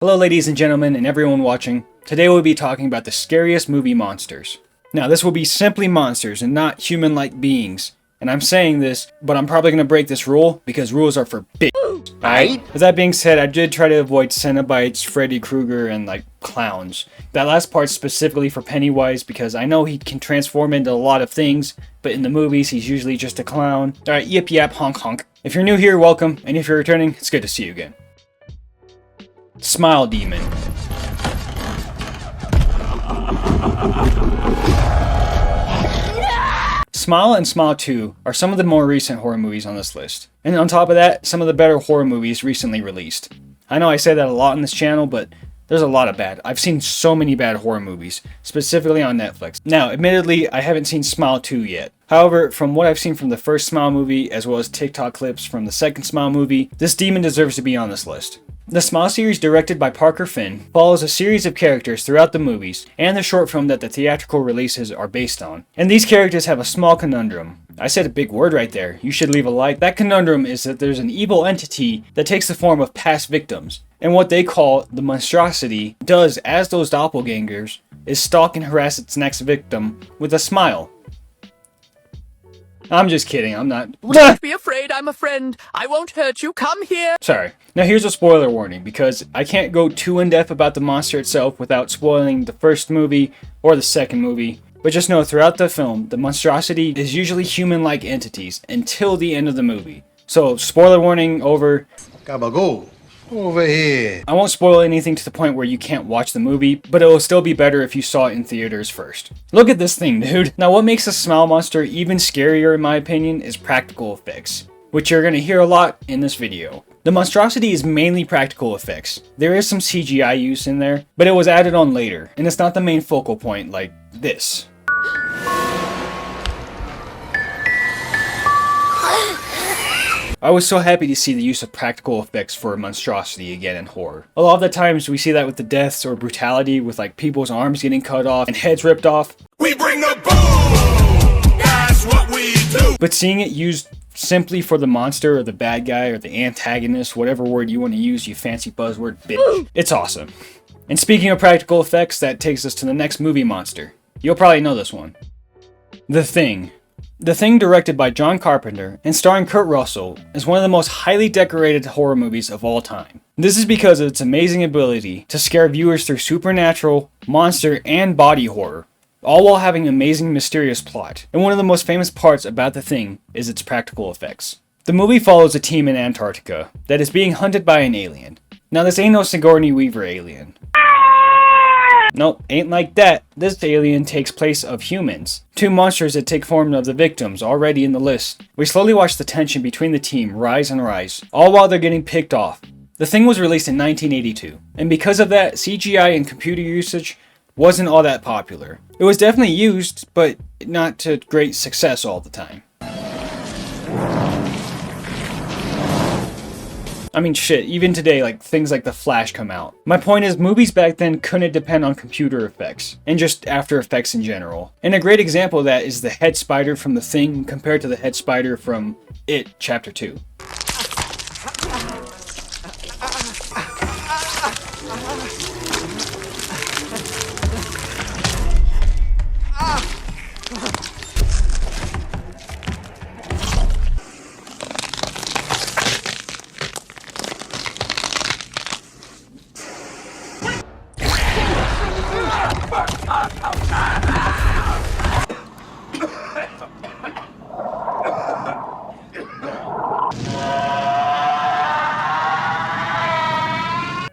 Hello ladies and gentlemen and everyone watching. Today we'll be talking about the scariest movie monsters. Now this will be simply monsters and not human-like beings. And I'm saying this, but I'm probably going to break this rule because rules are for bitches. Alright? With that being said, I did try to avoid Cenobites, Freddy Krueger, and clowns. That last part's specifically for Pennywise because I know he can transform into a lot of things, but in the movies he's usually just a clown. Alright, yip yap, honk honk. If you're new here, welcome, and if you're returning, it's good to see you again. Smile Demon. Smile and Smile 2 are some of the more recent horror movies on this list. And on top of that, some of the better horror movies recently released. I know I say that a lot on this channel, but there's a lot of bad. I've seen so many bad horror movies, specifically on Netflix. Now, admittedly, I haven't seen Smile 2 yet. However, from what I've seen from the first Smile movie, as well as TikTok clips from the second Smile movie, this demon deserves to be on this list. The Smile series, directed by Parker Finn, follows a series of characters throughout the movies and the short film that the theatrical releases are based on. And these characters have a small conundrum. I said a big word right there. You should leave a like. That conundrum is that there's an evil entity that takes the form of past victims. And what they call the monstrosity does, as those doppelgangers, is stalk and harass its next victim with a smile. I'm just kidding, I'm not. Don't be afraid, I'm a friend. I won't hurt you. Come here. Sorry. Now here's a spoiler warning, because I can't go too in-depth about the monster itself without spoiling the first movie or the second movie. But just know, throughout the film, the monstrosity is usually human-like entities until the end of the movie. So, spoiler warning over. Gabagool. Over here. I won't spoil anything to the point where you can't watch the movie, but it will still be better if you saw it in theaters first. Look at this thing, dude. Now what makes the Smile monster even scarier in my opinion is practical effects, which you're gonna hear a lot in this video. The monstrosity is mainly practical effects. There is some CGI use in there, but it was added on later, and it's not the main focal point like this. I was so happy to see the use of practical effects for a monstrosity again in horror. A lot of the times we see that with the deaths or brutality with people's arms getting cut off and heads ripped off. We bring the boom! That's what we do! But seeing it used simply for the monster or the bad guy or the antagonist, whatever word you want to use, you fancy buzzword bitch, it's awesome. And speaking of practical effects, that takes us to the next movie monster. You'll probably know this one. The Thing. The Thing, directed by John Carpenter and starring Kurt Russell, is one of the most highly decorated horror movies of all time. This is because of its amazing ability to scare viewers through supernatural, monster, and body horror, all while having an amazing mysterious plot. And one of the most famous parts about The Thing is its practical effects. The movie follows a team in Antarctica that is being hunted by an alien. Now this ain't no Sigourney Weaver alien. Nope, ain't like that. This alien takes place of humans. Two monsters that take form of the victims already in the list. We slowly watch the tension between the team rise and rise, all while they're getting picked off. The Thing was released in 1982, and because of that, CGI and computer usage wasn't all that popular. It was definitely used, but not to great success all the time. I mean shit, even today, things like The Flash come out. My point is, movies back then couldn't depend on computer effects, and just After Effects in general. And a great example of that is the head spider from The Thing compared to the head spider from It Chapter 2.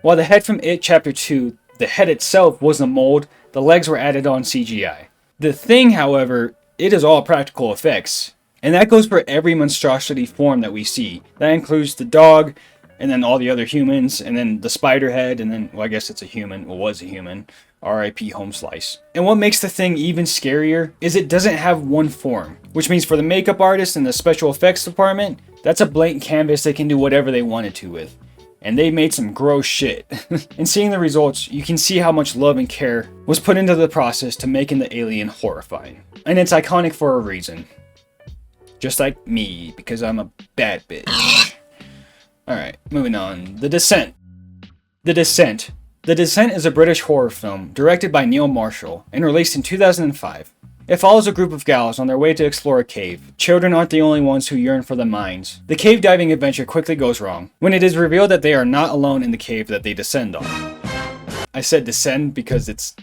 While the head from It Chapter 2, the head itself was a mold, the legs were added on CGI. The Thing, however, it is all practical effects. And that goes for every monstrosity form that we see. That includes the dog, and then all the other humans, and then the spider head, and then, well, I guess it's a human, well, was a human. R.I.P. Home Slice. And what makes The Thing even scarier is it doesn't have one form, which means for the makeup artist and the special effects department, that's a blank canvas they can do whatever they wanted to with. And they made some gross shit. And seeing the results, you can see how much love and care was put into the process to making the alien horrifying. And it's iconic for a reason. Just like me, because I'm a bad bitch. Alright, moving on. The Descent. The Descent. The Descent is a British horror film directed by Neil Marshall and released in 2005. It follows a group of gals on their way to explore a cave. Children aren't the only ones who yearn for the mines. The cave diving adventure quickly goes wrong when it is revealed that they are not alone in the cave that they descend on. I said descend because it's...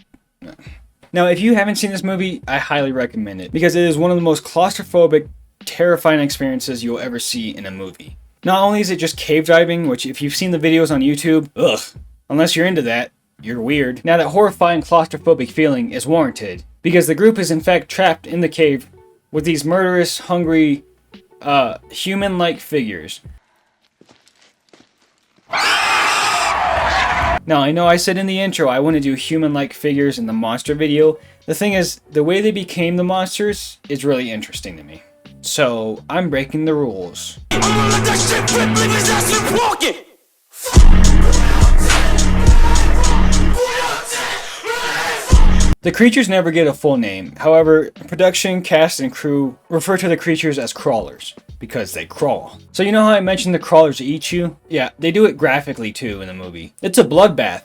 Now, if you haven't seen this movie, I highly recommend it because it is one of the most claustrophobic, terrifying experiences you'll ever see in a movie. Not only is it just cave diving, which if you've seen the videos on YouTube, ugh, unless you're into that, you're weird. Now that horrifying claustrophobic feeling is warranted because the group is in fact trapped in the cave with these murderous, hungry, human-like figures. Now, I know I said in the intro I want to do human-like figures in the monster video. The thing is, the way they became the monsters is really interesting to me. So, I'm breaking the rules. The creatures never get a full name. However, production, cast, and crew refer to the creatures as crawlers because they crawl. So you know how I mentioned the crawlers eat you? Yeah, they do it graphically too in the movie. It's a bloodbath.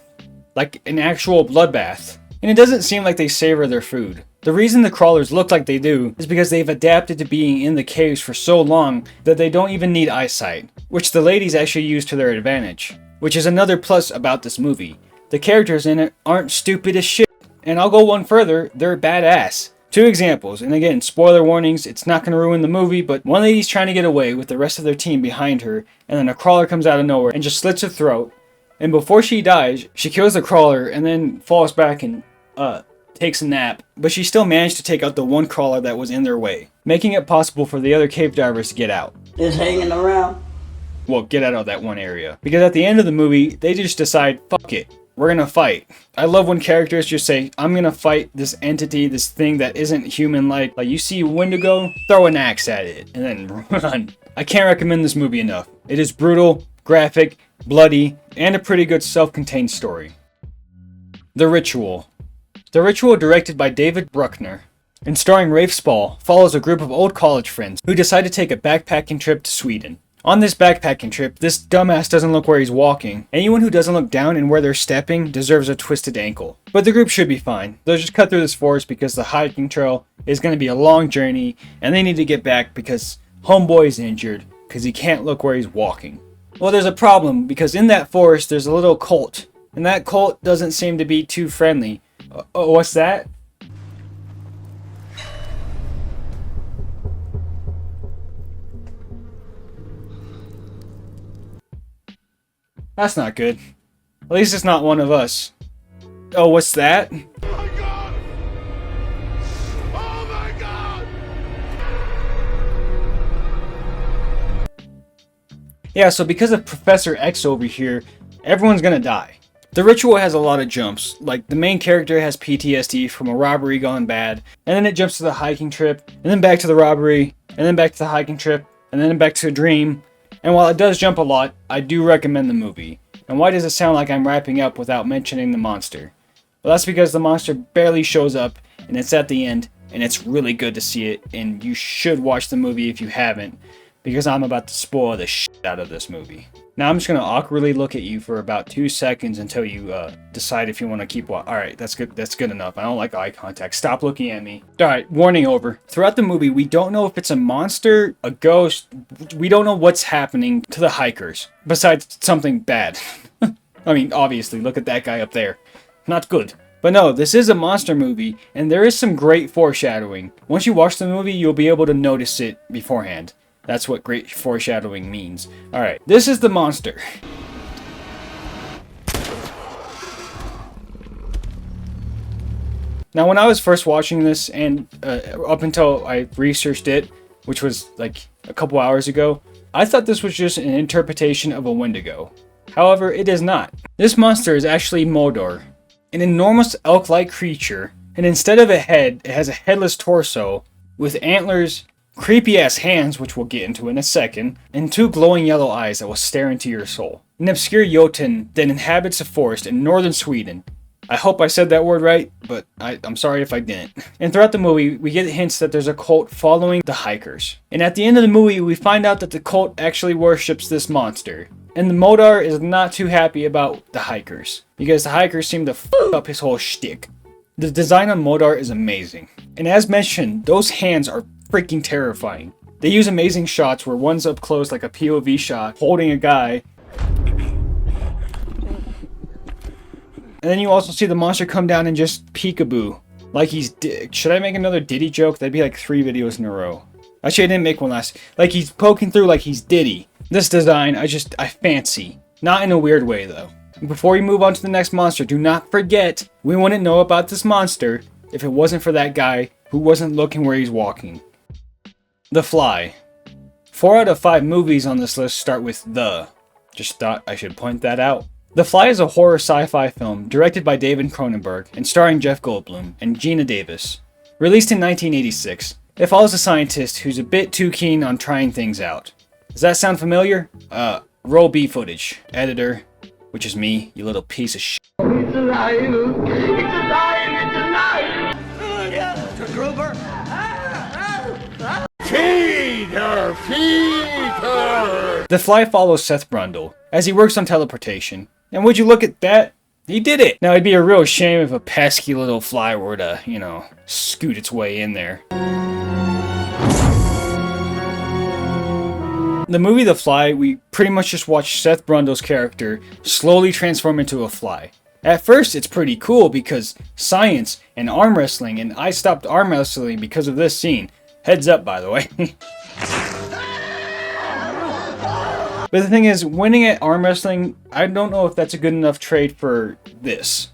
Like an actual bloodbath. And it doesn't seem like they savor their food. The reason the crawlers look like they do is because they've adapted to being in the caves for so long that they don't even need eyesight, which the ladies actually use to their advantage. Which is another plus about this movie. The characters in it aren't stupid as shit. And I'll go one further, they're badass. 2 examples, and again, spoiler warnings, it's not going to ruin the movie, but one lady's trying to get away with the rest of their team behind her, and then a crawler comes out of nowhere and just slits her throat. And before she dies, she kills the crawler and then falls back and, takes a nap. But she still managed to take out the one crawler that was in their way, making it possible for the other cave divers to get out. Just hanging around. Well, get out of that one area. Because at the end of the movie, they just decide, fuck it. We're gonna fight. I love when characters just say, I'm gonna fight this entity, this thing that isn't human-like. Like, you see a Wendigo, throw an axe at it, and then run. I can't recommend this movie enough. It is brutal, graphic, bloody, and a pretty good self-contained story. The Ritual. The Ritual, directed by David Bruckner, and starring Rafe Spall, follows a group of old college friends who decide to take a backpacking trip to Sweden. On this backpacking trip, this dumbass doesn't look where he's walking. Anyone who doesn't look down and where they're stepping deserves a twisted ankle. But the group should be fine. They'll just cut through this forest because the hiking trail is going to be a long journey, and they need to get back because homeboy's injured because he can't look where he's walking. Well, there's a problem because in that forest there's a little cult, and that cult doesn't seem to be too friendly. Oh, what's that? That's not good. At least it's not one of us. Oh, what's that? Oh my god! Oh my god! Yeah, so because of Professor X over here, everyone's gonna die. The Ritual has a lot of jumps. Like, the main character has PTSD from a robbery gone bad, and then it jumps to the hiking trip, and then back to the robbery, and then back to the hiking trip, and then back to a dream. And while it does jump a lot, I do recommend the movie. And why does it sound like I'm wrapping up without mentioning the monster? Well, that's because the monster barely shows up, and it's at the end, and it's really good to see it, and you should watch the movie if you haven't, because I'm about to spoil the shit out of this movie. Now I'm just going to awkwardly look at you for about 2 seconds until you decide if you want to keep watching. Alright, that's good enough. I don't like eye contact. Stop looking at me. Alright, warning over. Throughout the movie, we don't know if it's a monster, a ghost. We don't know what's happening to the hikers, besides something bad. I mean, obviously, look at that guy up there. Not good. But no, this is a monster movie, and there is some great foreshadowing. Once you watch the movie, you'll be able to notice it beforehand. That's what great foreshadowing means. Alright, this is the monster. Now, when I was first watching this, and up until I researched it, which was like a couple hours ago, I thought this was just an interpretation of a Wendigo. However, it is not. This monster is actually Moldor, an enormous elk-like creature, and instead of a head, it has a headless torso with antlers, creepy-ass hands, which we'll get into in a second, and 2 glowing yellow eyes that will stare into your soul. An obscure Jotun that inhabits a forest in northern Sweden. I hope I said that word right, but I'm sorry if I didn't. And throughout the movie, we get hints that there's a cult following the hikers. And at the end of the movie, we find out that the cult actually worships this monster. And the Modar is not too happy about the hikers, because the hikers seem to f up his whole shtick. The design on Modar is amazing. And as mentioned, those hands are freaking terrifying. They use amazing shots where one's up close like a POV shot, holding a guy. And then you also see the monster come down and just peekaboo. Like he's should I make another Diddy joke? That'd be like 3 videos in a row. Actually, I didn't make one last. Like he's poking through like he's Diddy. This design, I fancy. Not in a weird way though. Before we move on to the next monster, do not forget, we wouldn't know about this monster if it wasn't for that guy who wasn't looking where he's walking. The Fly. 4 out of 5 movies on this list start with the. Just thought I should point that out. The Fly is a horror sci-fi film directed by David Cronenberg and starring Jeff Goldblum and Gina Davis. Released in 1986, it follows a scientist who's a bit too keen on trying things out. Does that sound familiar? Roll B footage. Editor, which is me, you little piece of shit. It's alive! It's alive! It's alive! Gruber! Feed her! Feed her! The Fly follows Seth Brundle as he works on teleportation. And would you look at that? He did it! Now it'd be a real shame if a pesky little fly were to, scoot its way in there. The movie The Fly, we pretty much just watch Seth Brundle's character slowly transform into a fly. At first, it's pretty cool because science and arm wrestling, and I stopped arm wrestling because of this scene. Heads up, by the way. But the thing is, winning at arm wrestling, I don't know if that's a good enough trade for this.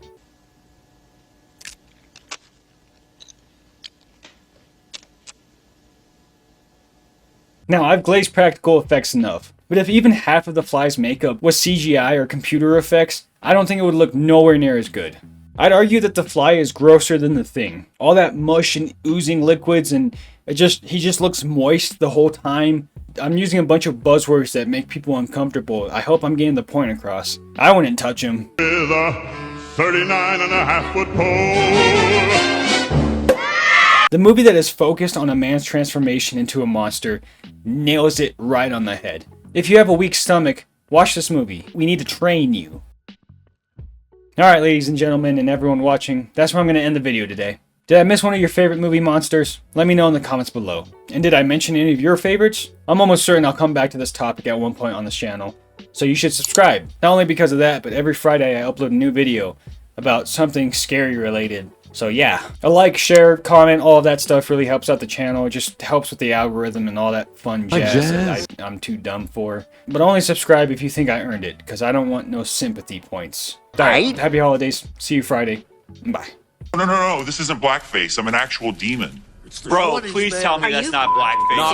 Now, I've glazed practical effects enough, but if even half of the Fly's makeup was CGI or computer effects, I don't think it would look nowhere near as good. I'd argue that the Fly is grosser than the Thing. All that mush and oozing liquids, and he just looks moist the whole time. I'm using a bunch of buzzwords that make people uncomfortable. I hope I'm getting the point across. I wouldn't touch him. With a 39.5-foot pole. The movie that is focused on a man's transformation into a monster nails it right on the head. If you have a weak stomach, watch this movie. We need to train you. Alright, ladies and gentlemen, and everyone watching, that's where I'm going to end the video today. Did I miss one of your favorite movie monsters? Let me know in the comments below. And did I mention any of your favorites? I'm almost certain I'll come back to this topic at one point on this channel. So you should subscribe. Not only because of that, but every Friday I upload a new video about something scary related. So yeah, a like, share, comment, all of that stuff really helps out the channel. It just helps with the algorithm and all that fun jazz that I'm too dumb for. But only subscribe if you think I earned it, because I don't want no sympathy points. Alright, happy holidays. See you Friday. Bye. No, this isn't blackface. I'm an actual demon. Bro, please tell me that's not blackface.